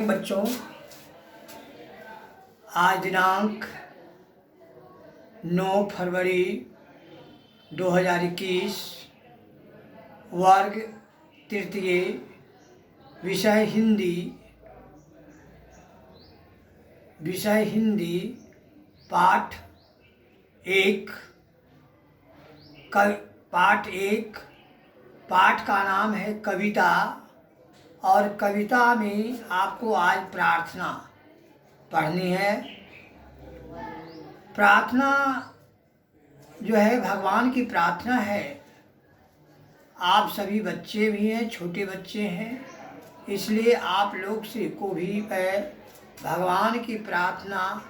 बच्चों, आज दिनांक 9 फरवरी 2021, वर्ग तृतीय, विषय हिंदी, पाठ एक। पाठ का नाम है कविता, और कविता में आपको आज प्रार्थना पढ़नी है। प्रार्थना जो है भगवान की प्रार्थना है। आप सभी बच्चे भी हैं, छोटे बच्चे हैं, इसलिए आप लोग से को भी भगवान की प्रार्थना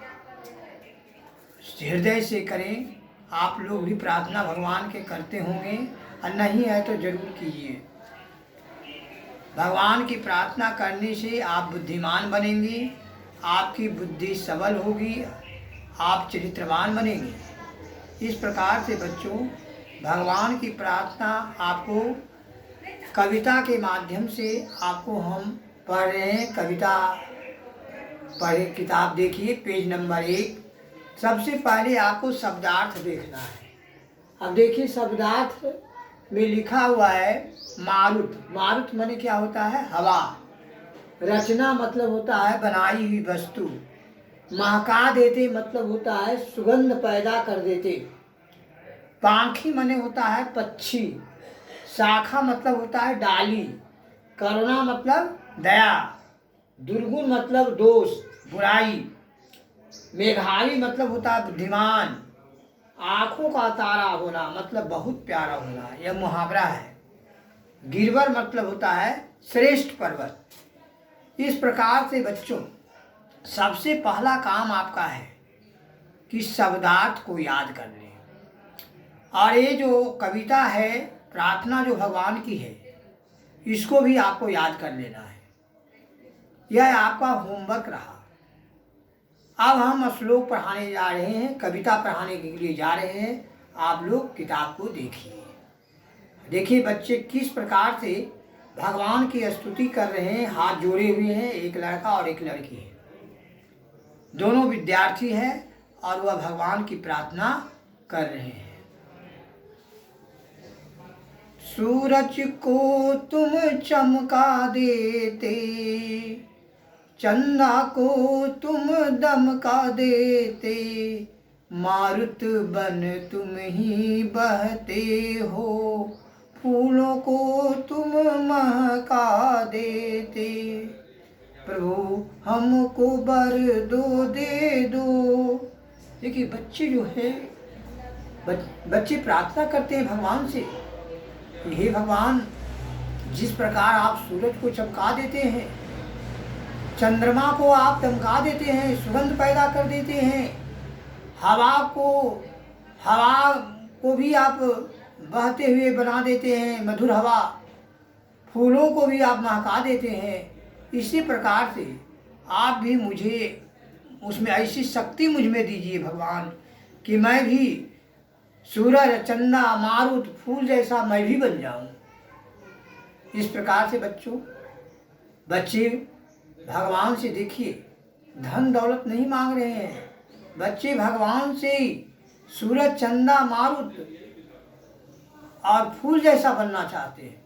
हृदय से करें। आप लोग भी प्रार्थना भगवान के करते होंगे, और नहीं है तो जरूर कीजिए। भगवान की प्रार्थना करने से आप बुद्धिमान बनेंगे, आपकी बुद्धि सबल होगी, आप चरित्रवान बनेंगे। इस प्रकार से बच्चों, भगवान की प्रार्थना आपको कविता के माध्यम से आपको हम पढ़ रहे हैं। कविता पढ़े, किताब देखिए, पेज नंबर 1। सबसे पहले आपको शब्दार्थ देखना है। अब देखिए, शब्दार्थ में लिखा हुआ है मारुत। मारुत माने क्या होता है? हवा। रचना मतलब होता है बनाई हुई वस्तु। महका देते मतलब होता है सुगंध पैदा कर देते। पाखी माने होता है पक्षी। शाखा मतलब होता है डाली। करुणा मतलब दया। दुर्गुण मतलब दोष, बुराई। मेघावी मतलब होता है बुद्धिमान। आँखों का तारा होना मतलब बहुत प्यारा होना, यह मुहावरा है। गिरवर मतलब होता है श्रेष्ठ पर्वत। इस प्रकार से बच्चों, सबसे पहला काम आपका है कि शब्दार्थ को याद कर लें। और ये जो कविता है, प्रार्थना जो भगवान की है, इसको भी आपको याद कर लेना है। यह आपका होमवर्क रहा। अब हम श्लोक पढ़ाने जा रहे हैं, कविता पढ़ाने के लिए जा रहे हैं। आप लोग किताब को देखिए। देखिए बच्चे, किस प्रकार से भगवान की स्तुति कर रहे हैं। हाथ जोड़े हुए हैं, एक लड़का और एक लड़की है। दोनों विद्यार्थी हैं और वह भगवान की प्रार्थना कर रहे हैं। सूरज को तुम चमका देते, चंदा को तुम दमका देते, मारुत बन तुम ही बहते हो, फूलों को तुम महका देते, प्रभु हमको बर दे दो। देखिए बच्चे जो है, बच्चे प्रार्थना करते हैं भगवान से। हे भगवान, जिस प्रकार आप सूरज को चमका देते हैं, चंद्रमा को आप दमका देते हैं, सुगंध पैदा कर देते हैं, हवा को भी आप बहते हुए बना देते हैं, मधुर हवा। फूलों को भी आप महका देते हैं। इसी प्रकार से आप भी मुझे उसमें ऐसी शक्ति मुझ में दीजिए भगवान, कि मैं भी सूरज, चंदा, मारुत, फूल जैसा मैं भी बन जाऊं। इस प्रकार से बच्चे भगवान से देखिए, धन दौलत नहीं मांग रहे हैं। बच्चे भगवान से सूरज, चंदा, मारुत और फूल जैसा बनना चाहते हैं।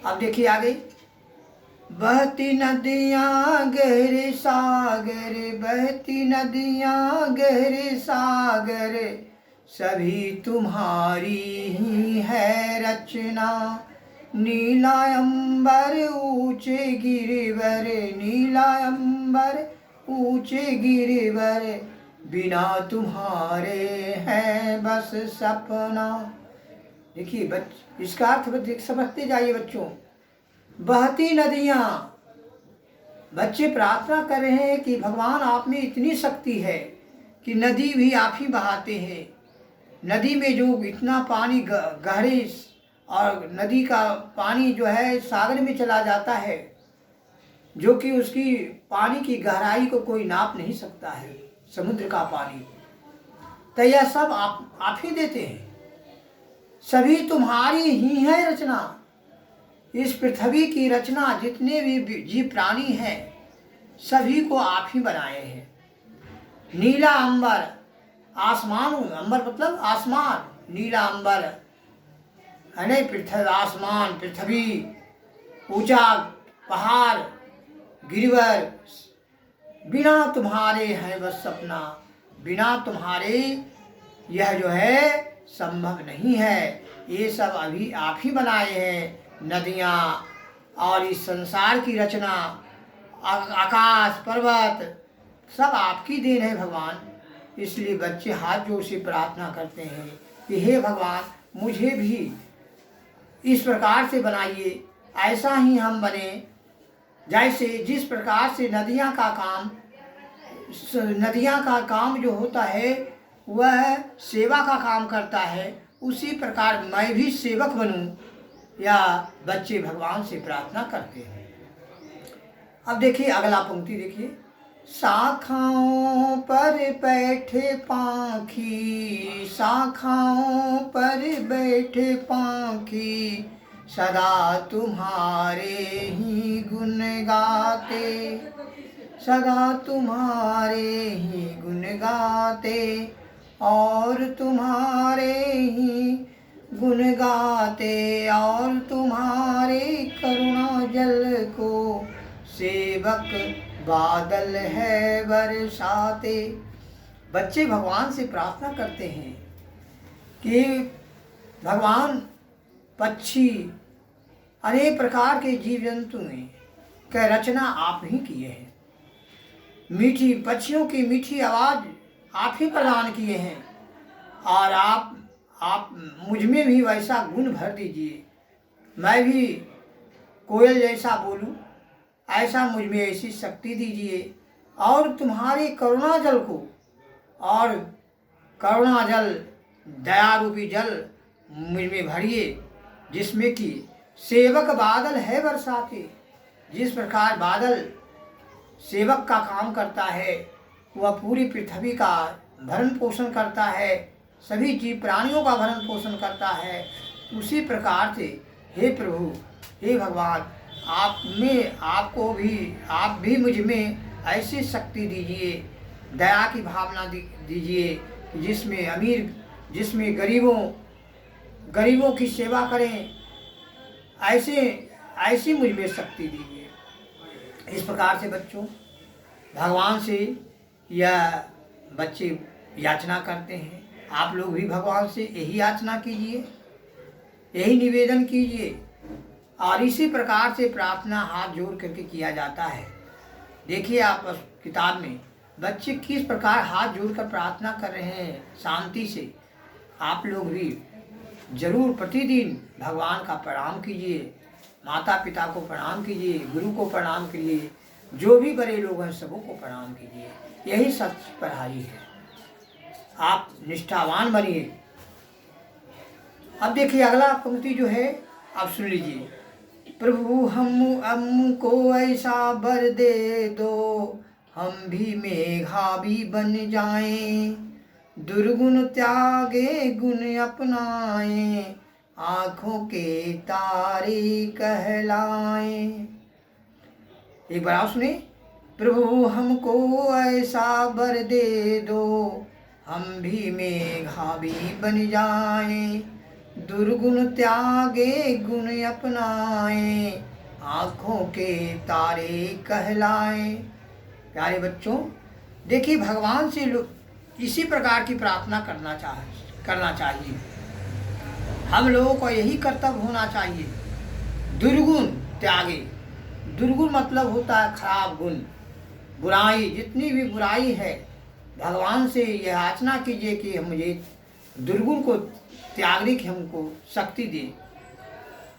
अब देखिए आगे, बहती नदियाँ गहरे सागर, बहती नदियाँ गहरे सागर, सभी तुम्हारी ही है रचना, नीला अंबर ऊंचे गिरिवर, नीला अंबर ऊंचे गिरिवर, बिना तुम्हारे है बस सपना। देखिए इसका अर्थ समझते जाइए बच्चों। बहती नदियाँ, बच्चे प्रार्थना कर रहे हैं कि भगवान आप में इतनी शक्ति है कि नदी भी आप ही बहाते हैं। नदी में जो इतना पानी गहरे, और नदी का पानी जो है सागर में चला जाता है, जो कि उसकी पानी की गहराई को कोई नाप नहीं सकता है, समुद्र का पानी। तो यह सब आप ही देते हैं। सभी तुम्हारी ही है रचना, इस पृथ्वी की रचना जितने भी जीव प्राणी हैं सभी को आप ही बनाए हैं। नीला अंबर, आसमान, अंबर मतलब आसमान, नीला अंबर है नहीं, पृथ्वी आसमान, पृथ्वी, ऊंचा पहाड़, गिरिवर, बिना तुम्हारे है बस सपना, बिना तुम्हारे यह जो है संभव नहीं है। ये सब अभी आप ही बनाए हैं। नदियाँ और इस संसार की रचना, आकाश, पर्वत सब आपकी देन है भगवान। इसलिए बच्चे हाथ जोड़ से प्रार्थना करते हैं कि हे भगवान मुझे भी इस प्रकार से बनाइए, ऐसा ही हम बने जैसे जिस प्रकार से नदियाँ का काम जो होता है वह सेवा का काम करता है, उसी प्रकार मैं भी सेवक बनूं। या बच्चे भगवान से प्रार्थना करते हैं। अब देखिए अगला पंक्ति देखिए, शाखाओं पर बैठे पाखी, शाखाओं पर बैठे पाखी, सदा तुम्हारे ही गुण गाते, सदा तुम्हारे ही गुण गाते, और तुम्हारे ही गुण गाते, और तुम्हारे करुणा जल को सेवक बादल है बरसाते। बच्चे भगवान से प्रार्थना करते हैं कि भगवान पक्षी, अनेक प्रकार के जीव जंतु में का रचना आप ही किए हैं। मीठी पक्षियों की मीठी आवाज़ आप ही प्रदान किए हैं, और आप मुझ में भी वैसा गुण भर दीजिए, मैं भी कोयल जैसा बोलूं, ऐसा मुझ में ऐसी शक्ति दीजिए। और तुम्हारे करुणा जल को, और करुणा जल दया रूपी जल मुझ में भरिए, जिसमें कि सेवक बादल है बरसाते। जिस प्रकार बादल सेवक का काम करता है, वह पूरी पृथ्वी का भरण पोषण करता है, सभी जीव प्राणियों का भरण पोषण करता है, उसी प्रकार से हे प्रभु, हे भगवान, आप भी मुझ में ऐसी शक्ति दीजिए, दया की भावना दीजिए, जिसमें गरीबों की सेवा करें, ऐसी मुझ में शक्ति दीजिए। इस प्रकार से बच्चों भगवान से यह बच्चे याचना करते हैं। आप लोग भी भगवान से यही याचना कीजिए, यही निवेदन कीजिए, और इसी प्रकार से प्रार्थना हाथ जोड़ करके किया जाता है। देखिए आप किताब में बच्चे किस प्रकार हाथ जोड़कर प्रार्थना कर रहे हैं शांति से। आप लोग भी जरूर प्रतिदिन भगवान का प्रणाम कीजिए, माता पिता को प्रणाम कीजिए, गुरु को प्रणाम कीजिए, जो भी बड़े लोग हैं सबों को प्रणाम कीजिए। यही सच पढ़ाई है। आप निष्ठावान बनिए। अब देखिए अगला पंक्ति जो है, आप सुन लीजिए। प्रभु हमको ऐसा वर दे दो, हम भी मेघावी बन जाएं, दुर्गुण त्यागे गुण अपनाएं, आँखों के तारे कहलाएं। एक बार आप सुने, प्रभु हमको ऐसा वर दे दो, हम भी मेघावी बन जाएं, दुर्गुण त्यागे गुण अपनाएं, आँखों के तारे कहलाएं। प्यारे बच्चों देखिए भगवान से इसी प्रकार की प्रार्थना करना चाहिए। हम लोगों को यही कर्तव्य होना चाहिए। दुर्गुण त्यागे, दुर्गुण मतलब होता है खराब गुण, बुराई, जितनी भी बुराई है भगवान से यह याचना कीजिए कि मुझे दुर्गुण को त्यागने की हमको शक्ति दे,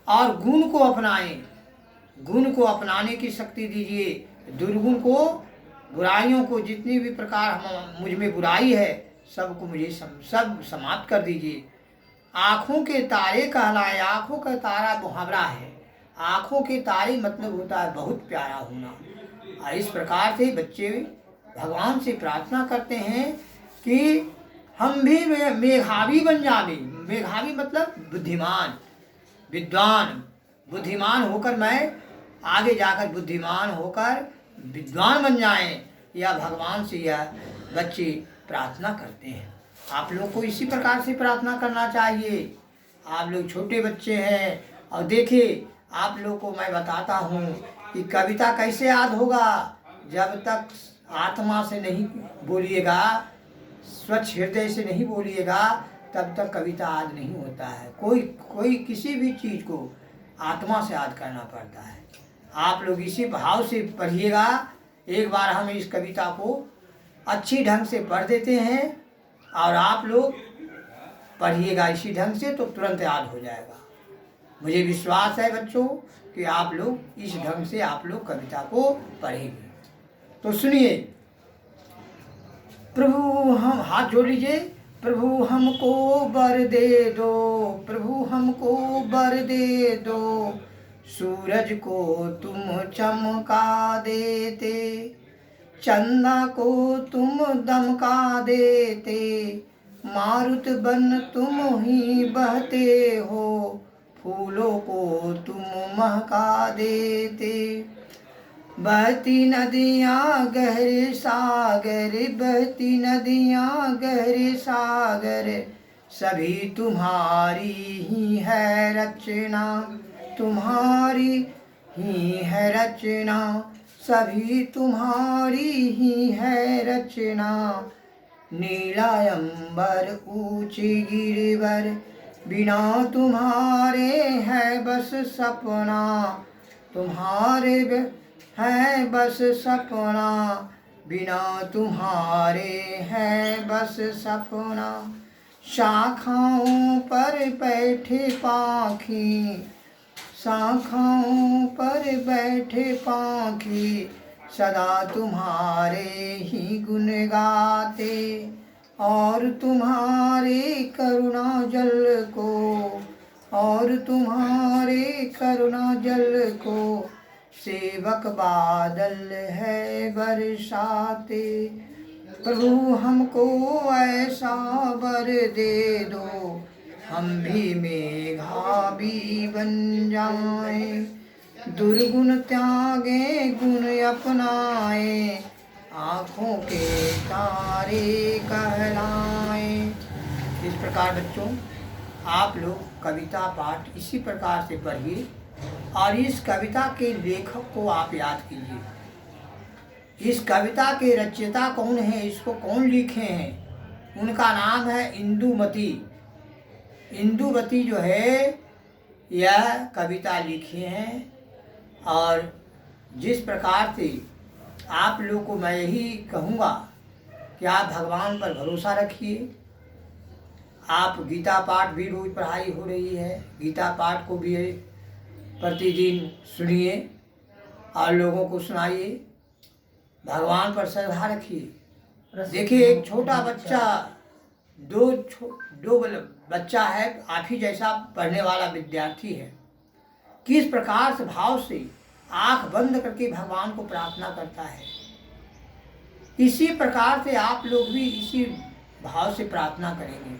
और गुण को अपनाएं, गुण को अपनाने की शक्ति दीजिए। दुर्गुण को, बुराइयों को, जितनी भी प्रकार मुझ में बुराई है सबको मुझे सब समाप्त कर दीजिए। आँखों के तारे कहलाए। आँखों का तारा मुहावरा है। आँखों के तारे मतलब होता है बहुत प्यारा होना। इस प्रकार से बच्चे भगवान से प्रार्थना करते हैं कि हम भी मेघावी बन जावे। मेघावी मतलब बुद्धिमान, विद्वान, बुद्धिमान होकर मैं आगे जाकर बुद्धिमान होकर विद्वान बन जाएं, या भगवान से यह बच्चे प्रार्थना करते हैं। आप लोग को इसी प्रकार से प्रार्थना करना चाहिए। आप लोग छोटे बच्चे हैं, और देखिए आप लोग को मैं बताता हूँ कि कविता कैसे याद होगा। जब तक आत्मा से नहीं बोलिएगा, स्वच्छ हृदय से नहीं बोलिएगा, तब तक कविता याद नहीं होता है। कोई किसी भी चीज़ को आत्मा से याद करना पड़ता है। आप लोग इसी भाव से पढ़िएगा। एक बार हम इस कविता को अच्छी ढंग से पढ़ देते हैं, और आप लोग पढ़िएगा इसी ढंग से, तो तुरंत याद हो जाएगा। मुझे विश्वास है बच्चों कि आप लोग इस ढंग से आप लोग कविता को पढ़ेंगे। तो सुनिए, प्रभु हम, हाथ जोड़ लीजिए। प्रभु हमको वर दे दो, प्रभु हमको वर दे दो, सूरज को तुम चमका देते, चंदा को तुम दमका देते, मारुत बन तुम ही बहते हो, फूलों को तुम महका देते। बहती नदियाँ गहरे सागर, बहती नदियाँ गहरे सागर, सभी तुम्हारी ही है रचना, तुम्हारी ही है रचना, सभी तुम्हारी ही है रचना। नीला अंबर ऊंची गिरिवर, बिना तुम्हारे है बस सपना, तुम्हारे है बस सपना, बिना तुम्हारे है बस सपना। शाखाओं पर बैठे पाखी, शाखाओं पर बैठे पाखी, सदा तुम्हारे ही गुण गाते, और तुम्हारे करुणा जल को, और तुम्हारे करुणा जल को, सेवक बादल है बरसाते। प्रभु हमको ऐसा वर दे दो, हम भी मेघा भी बन जाएं, दुर्गुण त्यागे गुण अपनाए, आँखों के तारे कहलाएं। इस प्रकार बच्चों आप लोग कविता पाठ इसी प्रकार से पढ़िए, और इस कविता के लेखक को आप याद कीजिए। इस कविता के रचयिता कौन है, इसको कौन लिखे हैं, उनका नाम है इंदुमती। इंदुमती जो है यह कविता लिखे हैं। और जिस प्रकार से आप लोग को मैं यही कहूँगा कि आप भगवान पर भरोसा रखिए। आप गीता पाठ भी रोज़ पढ़ाई हो रही है, गीता पाठ को भी प्रतिदिन सुनिए और लोगों को सुनाइए। भगवान पर श्रद्धा रखिए। देखिए एक छोटा बच्चा, दो बच्चा है, आप ही जैसा पढ़ने वाला विद्यार्थी है, किस प्रकार से भाव से आंख बंद करके भगवान को प्रार्थना करता है। इसी प्रकार से आप लोग भी इसी भाव से प्रार्थना करेंगे,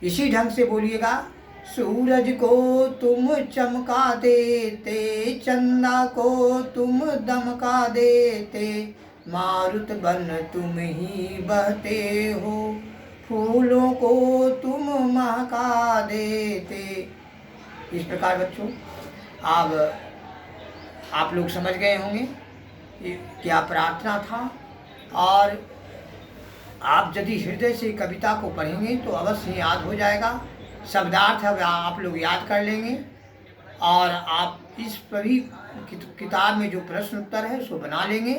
इसी ढंग से बोलिएगा। सूरज को तुम चमका देते, चंदा को तुम दमका देते, मारुत बन तुम ही बहते हो, फूलों को तुम महका देते। इस प्रकार बच्चों अब आप लोग समझ गए होंगे क्या प्रार्थना था। और आप यदि हृदय से कविता को पढ़ेंगे तो अवश्य याद हो जाएगा। शब्दार्थ अब आप लोग याद कर लेंगे, और आप इस सभी किताब में जो प्रश्न उत्तर है उसको बना लेंगे।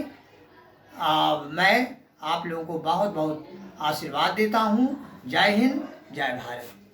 मैं आप लोगों को बहुत बहुत आशीर्वाद देता हूँ। जय हिंद, जय भारत।